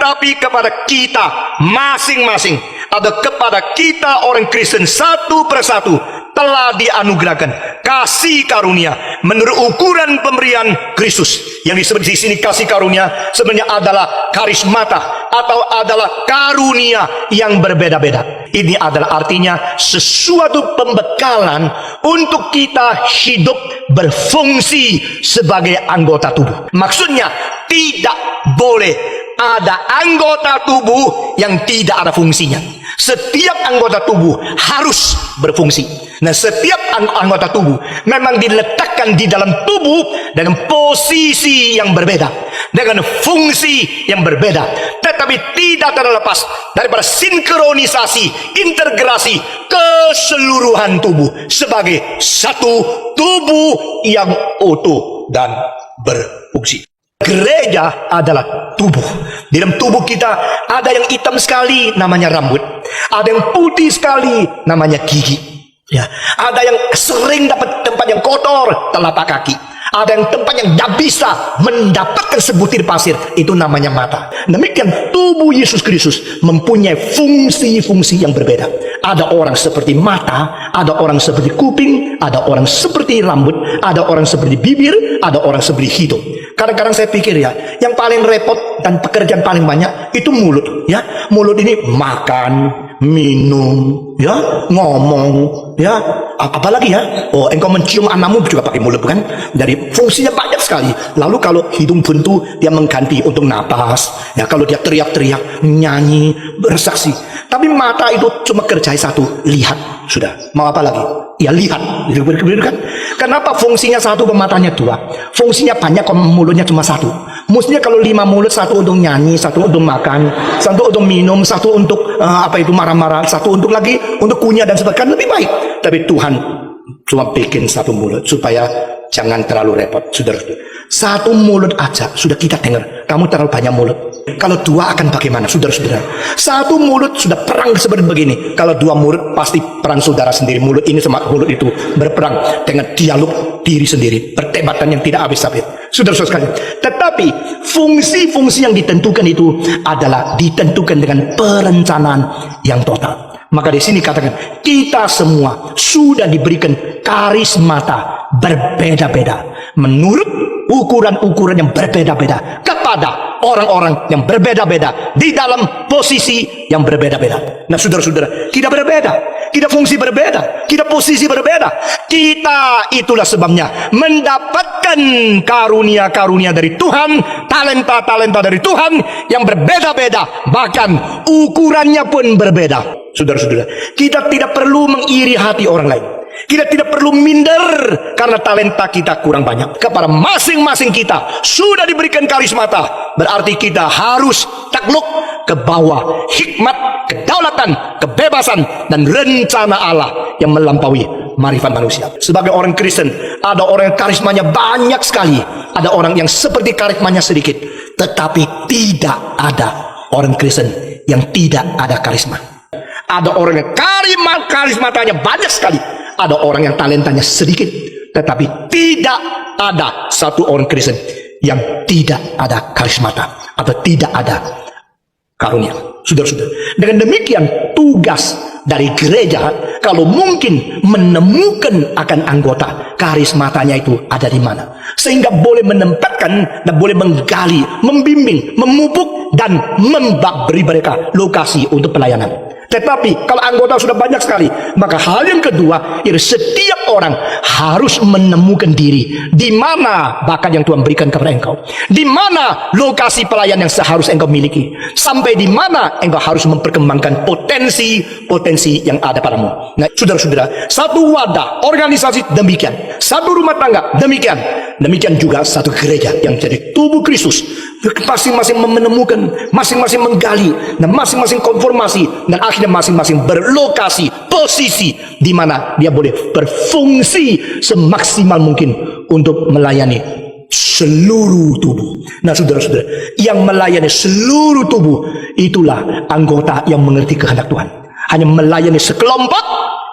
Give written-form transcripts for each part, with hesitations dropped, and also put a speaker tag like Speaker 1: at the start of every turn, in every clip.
Speaker 1: tetapi kepada kita masing-masing atau kepada kita orang Kristen satu persatu telah dianugerahkan kasih karunia menurut ukuran pemberian Kristus. Yang disebut di sini kasih karunia sebenarnya adalah karismata atau adalah karunia yang berbeda-beda. Ini adalah artinya sesuatu pembekalan untuk kita hidup berfungsi sebagai anggota tubuh. Maksudnya tidak boleh ada anggota tubuh yang tidak ada fungsinya. Setiap anggota tubuh harus berfungsi. Nah, setiap anggota tubuh memang diletakkan di dalam tubuh dengan posisi yang berbeda, dengan fungsi yang berbeda, tetapi tidak terlepas daripada sinkronisasi, integrasi keseluruhan tubuh sebagai satu tubuh yang utuh dan berfungsi. Gereja adalah tubuh. Di dalam tubuh kita ada yang hitam sekali, namanya rambut. Ada yang putih sekali, namanya gigi. Ya, ada yang sering dapat tempat yang kotor, telapak kaki. Ada yang tempat yang tidak bisa mendapatkan sebutir pasir, itu namanya mata. Demikian tubuh Yesus Kristus mempunyai fungsi-fungsi yang berbeda. Ada orang seperti mata, ada orang seperti kuping, ada orang seperti rambut, ada orang seperti bibir, ada orang seperti hidung. Kadang-kadang saya pikir ya, yang paling repot dan pekerjaan paling banyak itu mulut. Ya, mulut ini makan, minum, ya, ngomong, ya, apalagi ya. Oh, engkau mencium anakmu juga pakai mulut, bukan? Jadi fungsinya banyak sekali. Lalu kalau hidung buntu, dia mengganti untuk napas. Ya, kalau dia teriak-teriak, nyanyi, bersaksi. Tapi mata itu cuma kerja satu, lihat. Sudah. Mau apa lagi? Ya lihat. Kan? Kenapa fungsinya satu, matanya dua? Fungsinya banyak, kalau mulutnya cuma satu. Mestinya kalau 5 mulut, satu untuk nyanyi, satu untuk makan, satu untuk minum, satu untuk marah-marah, satu untuk lagi untuk kunyah dan sebagainya, lebih baik. Tapi Tuhan cuma bikin satu mulut supaya jangan terlalu repot. Saudara-saudara, satu mulut aja sudah kita dengar, kamu terlalu banyak mulut. Kalau 2 akan bagaimana, saudara-saudara? Satu mulut sudah perang seperti begini. Kalau 2 mulut pasti perang saudara sendiri. Mulut ini sama mulut itu berperang dengan dialog diri sendiri, perdebatan yang tidak habis-habis. Saudara-saudara sekalian, tetapi fungsi-fungsi yang ditentukan itu adalah ditentukan dengan perencanaan yang total. Maka di sini katakan, kita semua sudah diberikan karismata berbeda-beda menurut ukuran-ukuran yang berbeda-beda kepada orang-orang yang berbeda-beda di dalam posisi yang berbeda-beda. Nah, saudara-saudara, kita berbeda, kita fungsi berbeda, kita posisi berbeda. Kita itulah sebabnya mendapatkan karunia-karunia dari Tuhan, talenta-talenta dari Tuhan yang berbeda-beda, bahkan ukurannya pun berbeda. Saudara-saudara, kita tidak perlu mengiri hati orang lain. Kita tidak perlu minder karena talenta kita kurang banyak. Kepada masing-masing kita sudah diberikan karismata. Berarti kita harus takluk ke bawah hikmat, kedaulatan, kebebasan, dan rencana Allah yang melampaui marifat manusia. Sebagai orang Kristen, ada orang yang karismanya banyak sekali, ada orang yang seperti karismanya sedikit. Tetapi tidak ada orang Kristen yang tidak ada karisma. Ada orang yang karismatanya banyak sekali, ada orang yang talentanya sedikit, tetapi tidak ada satu orang Kristen yang tidak ada karismata atau tidak ada karunia. Saudara-saudara, dengan demikian tugas dari gereja kalau mungkin menemukan akan anggota karismatanya itu ada di mana, sehingga boleh menempatkan dan boleh menggali, membimbing, memupuk dan memberi mereka lokasi untuk pelayanan. Tetapi kalau anggota sudah banyak sekali, maka hal yang kedua, setiap orang harus menemukan diri di mana bakat yang Tuhan berikan kepada engkau, di mana lokasi pelayanan yang seharusnya engkau miliki, sampai di mana engkau harus memperkembangkan potensi yang ada padamu. Nah, saudara-saudara, satu wadah organisasi demikian, satu rumah tangga demikian, demikian juga satu gereja yang jadi tubuh Kristus. Masing-masing menemukan, masing-masing menggali, dan masing-masing konformasi, dan akhirnya masing-masing berlokasi, posisi di mana dia boleh berfungsi semaksimal mungkin untuk melayani seluruh tubuh. Nah, saudara-saudara, yang melayani seluruh tubuh itulah anggota yang mengerti kehendak Tuhan. Hanya melayani sekelompok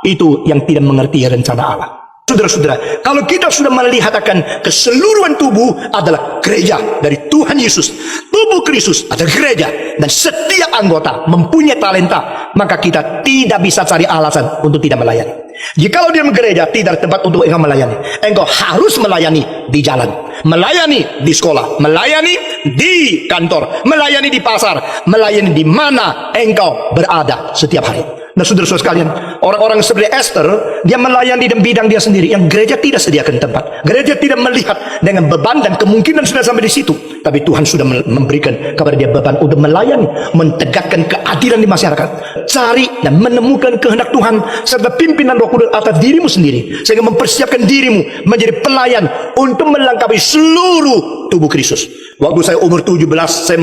Speaker 1: itu yang tidak mengerti rencana Allah. Saudara-saudara, kalau kita sudah melihat akan keseluruhan tubuh adalah gereja dari Tuhan Yesus, tubuh Kristus adalah gereja, dan setiap anggota mempunyai talenta, maka kita tidak bisa cari alasan untuk tidak melayani. Jikalau di dalam gereja tidak ada tempat untuk engkau melayani, engkau harus melayani di jalan, melayani di sekolah, melayani di kantor, melayani di pasar, melayani di mana engkau berada setiap hari. Nah, saudara-saudara sekalian, orang-orang seperti Esther, dia melayani di bidang dia sendiri yang gereja tidak sediakan tempat. Gereja tidak melihat dengan beban dan kemungkinan sudah sampai di situ, tapi Tuhan sudah memberikan kepada dia beban untuk melayani, mentegakkan keadilan di masyarakat, cari dan menemukan kehendak Tuhan serta pimpinan Roh Kudus atas dirimu sendiri, sehingga mempersiapkan dirimu menjadi pelayan untuk melengkapi seluruh tubuh Kristus. Waktu saya umur 17, saya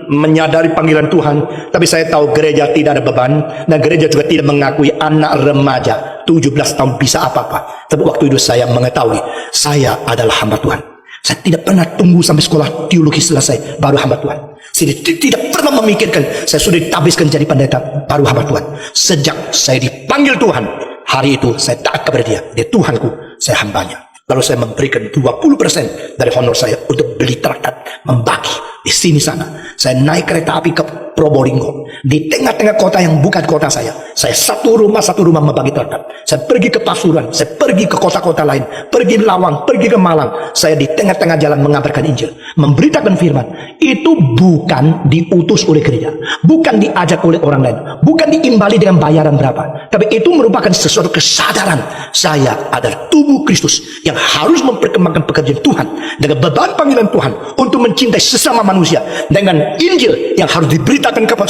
Speaker 1: menyadari panggilan Tuhan, tapi saya tahu gereja tidak ada beban, dan gereja juga tidak mengakui anak remaja 17 tahun bisa apa-apa. Tapi waktu itu saya mengetahui saya adalah hamba Tuhan. Saya tidak pernah tunggu sampai sekolah teologi selesai baru hamba Tuhan. Saya tidak pernah memikirkan saya sudah ditabiskan jadi pendeta baru hamba Tuhan. Sejak saya dipanggil Tuhan, hari itu saya taat kepada dia Tuhanku, saya hambanya. Lalu saya memberikan 20% dari honor saya untuk beli traktat, membagi di sini sana. Saya naik kereta api ke Probolinggo, di tengah-tengah kota yang bukan kota saya. Saya satu rumah membagi traktat. Saya pergi ke Pasuruan, saya pergi ke kota-kota lain, pergi Lawang, pergi ke Malang. Saya di tengah-tengah jalan mengabarkan Injil, memberitakan firman. Itu bukan diutus oleh gereja, bukan diajak oleh orang lain, bukan diimbali dengan bayaran berapa, tapi itu merupakan sesuatu kesadaran saya adalah tubuh Kristus yang harus memperkembangkan pekerjaan Tuhan dengan beban panggilan Tuhan untuk mencintai sesama manusia dengan Injil yang harus diberitakan kepada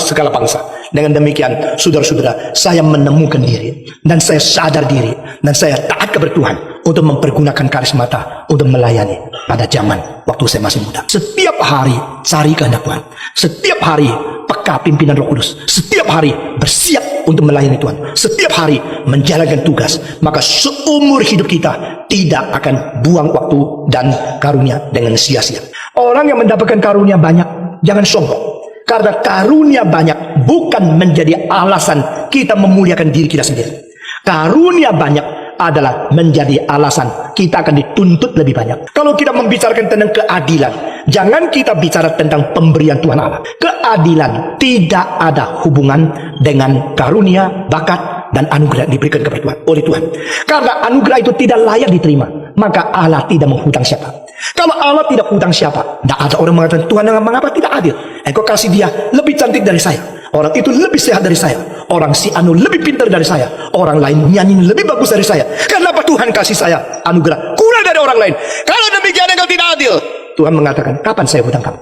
Speaker 1: segala bangsa. Dengan demikian, saudara-saudara, saya menemukan diri dan saya sadar diri dan saya taat kepada Tuhan untuk mempergunakan karismata untuk melayani pada zaman waktu saya masih muda. Setiap hari cari kehendak Tuhan, setiap hari peka pimpinan Roh Kudus, setiap hari bersiap untuk melayani Tuhan, setiap hari menjalankan tugas, maka seumur hidup kita tidak akan buang waktu dan karunia dengan sia-sia. Orang yang mendapatkan karunia banyak, jangan sombong, karena karunia banyak bukan menjadi alasan kita memuliakan diri kita sendiri. Karunia banyak adalah menjadi alasan kita akan dituntut lebih banyak. Kalau kita membicarakan tentang keadilan, jangan kita bicara tentang pemberian Tuhan Allah. Keadilan tidak ada hubungan dengan karunia, bakat, dan anugerah diberikan kepada Tuhan oleh Tuhan. Karena anugerah itu tidak layak diterima, maka Allah tidak menghutang siapa. Kalau Allah tidak hutang siapa, tidak ada orang mengatakan Tuhan mengapa tidak adil. Engkau kasih dia lebih cantik dari saya, orang itu lebih sehat dari saya, orang si anu lebih pintar dari saya, orang lain nyanyi lebih bagus dari saya. Kenapa Tuhan kasih saya anugerah kurang dari orang lain? Kalau demikian engkau tidak adil. Tuhan mengatakan, kapan saya hutang kamu?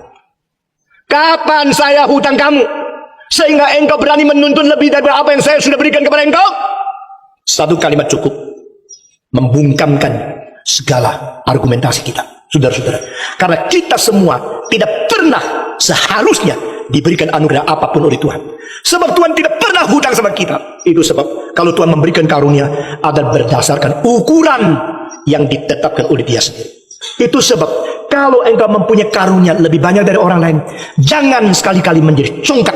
Speaker 1: Kapan saya hutang kamu? Sehingga engkau berani menuntut lebih dari apa yang saya sudah berikan kepada engkau? Satu kalimat cukup membungkamkan segala argumentasi kita, saudara-saudara. Karena kita semua tidak pernah seharusnya diberikan anugerah apapun oleh Tuhan. Sebab Tuhan tidak pernah hutang sama kita. Itu sebab kalau Tuhan memberikan karunia adalah berdasarkan ukuran yang ditetapkan oleh Dia sendiri. Itu sebab kalau engkau mempunyai karunia lebih banyak dari orang lain, jangan sekali-kali menjadi congkak,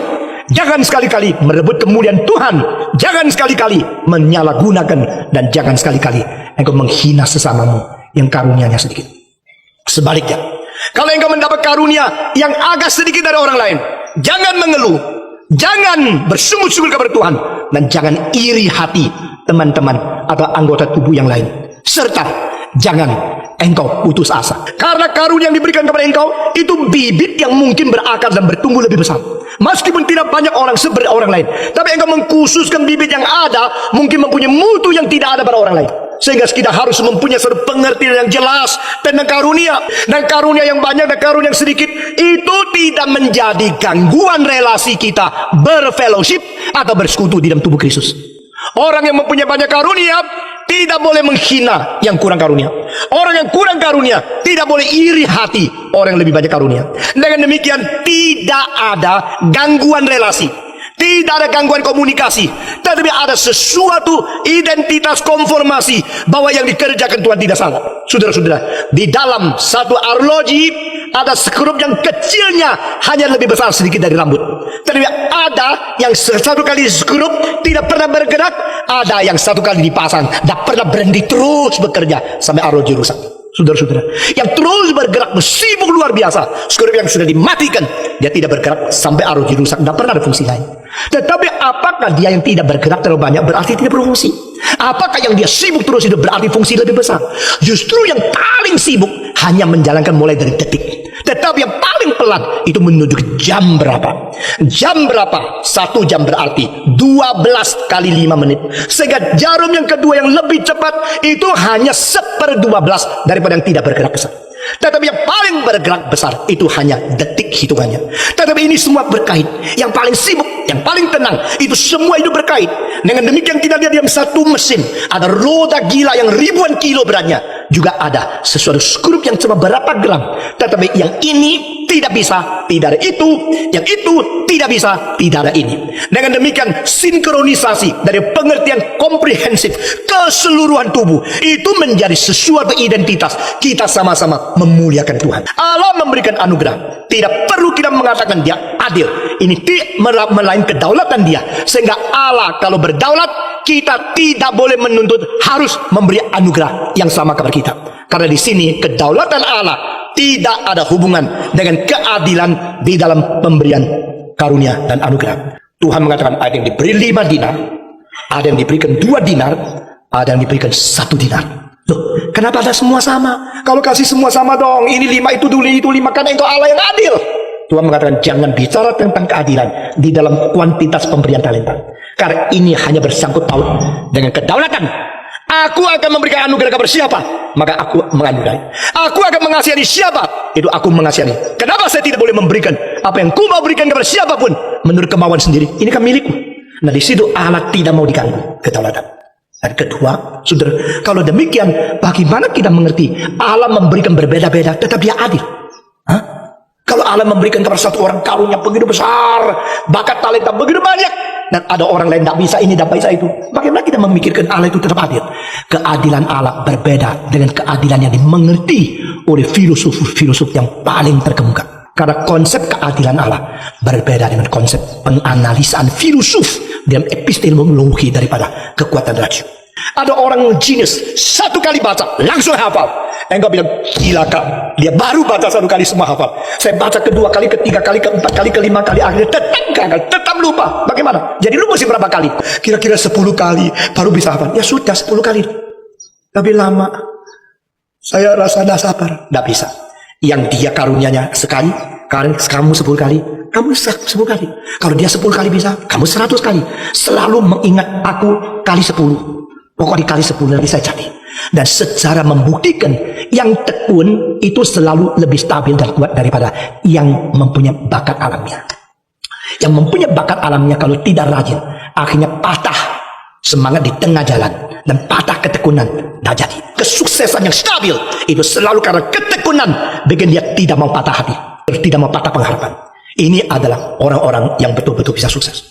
Speaker 1: jangan sekali-kali merebut kemuliaan Tuhan, jangan sekali-kali menyalahgunakan, dan jangan sekali-kali engkau menghina sesamamu yang karunianya sedikit. Sebaliknya, kalau engkau mendapat karunia yang agak sedikit dari orang lain, jangan mengeluh, jangan bersungut-sungut kepada Tuhan, dan jangan iri hati teman-teman atau anggota tubuh yang lain. Serta jangan engkau putus asa, karena karunia yang diberikan kepada engkau itu bibit yang mungkin berakar dan bertumbuh lebih besar. Meskipun tidak banyak orang seperti orang lain, tapi engkau mengkhususkan bibit yang ada mungkin mempunyai mutu yang tidak ada pada orang lain. Sehingga kita harus mempunyai satu pengertian yang jelas tentang karunia. Dan karunia yang banyak dan karunia yang sedikit itu tidak menjadi gangguan relasi kita berfellowship atau bersekutu di dalam tubuh Kristus. Orang yang mempunyai banyak karunia tidak boleh menghina yang kurang karunia. Orang yang kurang karunia tidak boleh iri hati orang yang lebih banyak karunia. Dengan demikian tidak ada gangguan relasi, tidak ada gangguan komunikasi, tetapi ada sesuatu identitas konformasi bahwa yang dikerjakan Tuhan tidak salah. Saudara-saudara, di dalam satu arloji ada skrup yang kecilnya hanya lebih besar sedikit dari rambut. Tetapi ada yang satu kali skrup tidak pernah bergerak, ada yang satu kali dipasang tidak pernah berhenti, terus bekerja sampai arloji rusak. Saudara-saudara, yang terus bergerak sibuk luar biasa. Skrup yang sudah dimatikan, dia tidak bergerak sampai arloji rusak, tidak pernah ada fungsi lain. Tetapi apakah dia yang tidak bergerak terlalu banyak berarti tidak berfungsi? Apakah yang dia sibuk terus itu berarti fungsi lebih besar? Justru yang paling sibuk hanya menjalankan mulai dari detik. Tetapi yang paling pelan itu menuju jam berapa. Jam berapa? 1 jam berarti 12 kali 5 menit. Sehingga jarum yang kedua yang lebih cepat itu hanya 1/12 daripada yang tidak bergerak besar. Tetapi yang paling bergerak besar itu hanya detik hitungannya. Tetapi ini semua berkait. Yang paling sibuk, yang paling tenang, itu semua itu berkait. Dengan demikian kita lihat yang satu mesin ada roda gila yang ribuan kilo beratnya. Juga ada sesuatu skrup yang cuma berapa gram. Tetapi yang ini tidak bisa, tidak ada itu. Yang itu tidak bisa, tidak ada ini. Dengan demikian sinkronisasi dari pengertian komprehensif keseluruhan tubuh itu menjadi sesuatu identitas. Kita sama-sama memuliakan Tuhan. Allah memberikan anugerah. Tidak perlu kita mengatakan dia adil. Ini melain kedaulatan dia. Sehingga Allah kalau berdaulat, kita tidak boleh menuntut harus memberi anugerah yang sama kepada kita. Karena di sini kedaulatan Allah tidak ada hubungan dengan keadilan di dalam pemberian karunia dan anugerah. Tuhan mengatakan ada yang diberi 5 dinar, ada yang diberikan 2 dinar, ada yang diberikan 1 dinar. Loh, kenapa ada semua sama? Kalau kasih semua sama dong, ini 5 itu dulu, itu 5, karena itu Allah yang adil. Tuhan mengatakan jangan bicara tentang keadilan di dalam kuantitas pemberian talenta. Karena ini hanya bersangkut paut dengan kedaulatan. Aku akan memberikan anugerah kepada siapa, maka aku menganugerahi. Aku akan mengasihani siapa, itu aku mengasihani. Kenapa saya tidak boleh memberikan apa yang ku mau berikan kepada siapapun menurut kemauan sendiri? Ini kan milikku. Nah di situ Allah tidak mau diganggu kedaulatan. Dan kedua, saudara, kalau demikian bagaimana kita mengerti Allah memberikan berbeda-beda tetapi dia adil? Hah? Kalau Allah memberikan kepada satu orang karunia begitu besar, bakat talenta begitu banyak, dan ada orang lain tidak bisa ini, tidak bisa itu, bagaimana kita memikirkan Allah itu tetap adil? Keadilan Allah berbeda dengan keadilan yang dimengerti oleh filosof yang paling terkemuka. Karena konsep keadilan Allah berbeda dengan konsep penganalisaan filosof dalam epistemologi daripada kekuatan raju. Ada orang jenius, 1 kali baca langsung hafal. Engkau bilang gila kak, dia baru baca 1 kali semua hafal. Saya baca 2 kali, 3 kali, 4 kali, 5 kali, akhirnya tetap gagal, tetap lupa. Bagaimana? Jadi lu mesti berapa kali? Kira-kira 10 kali baru bisa hafal. Ya sudah 10 kali. Tapi lama. Saya rasa tidak sabar. Tidak bisa. Yang dia karunianya sekali, kamu 10 kali, kamu 10 kali. Kalau dia 10 kali bisa, kamu 100 kali. Selalu mengingat aku kali 10. Pokoknya kali 10 nanti saya jadi. Dan secara membuktikan yang tekun itu selalu lebih stabil dan kuat daripada yang mempunyai bakat alamnya. Yang mempunyai bakat alamnya kalau tidak rajin, akhirnya patah semangat di tengah jalan dan patah ketekunan. Tidak jadi. Kesuksesan yang stabil itu selalu karena ketekunan bikin dia tidak mau patah hati, tidak mau patah pengharapan. Ini adalah orang-orang yang betul-betul bisa sukses.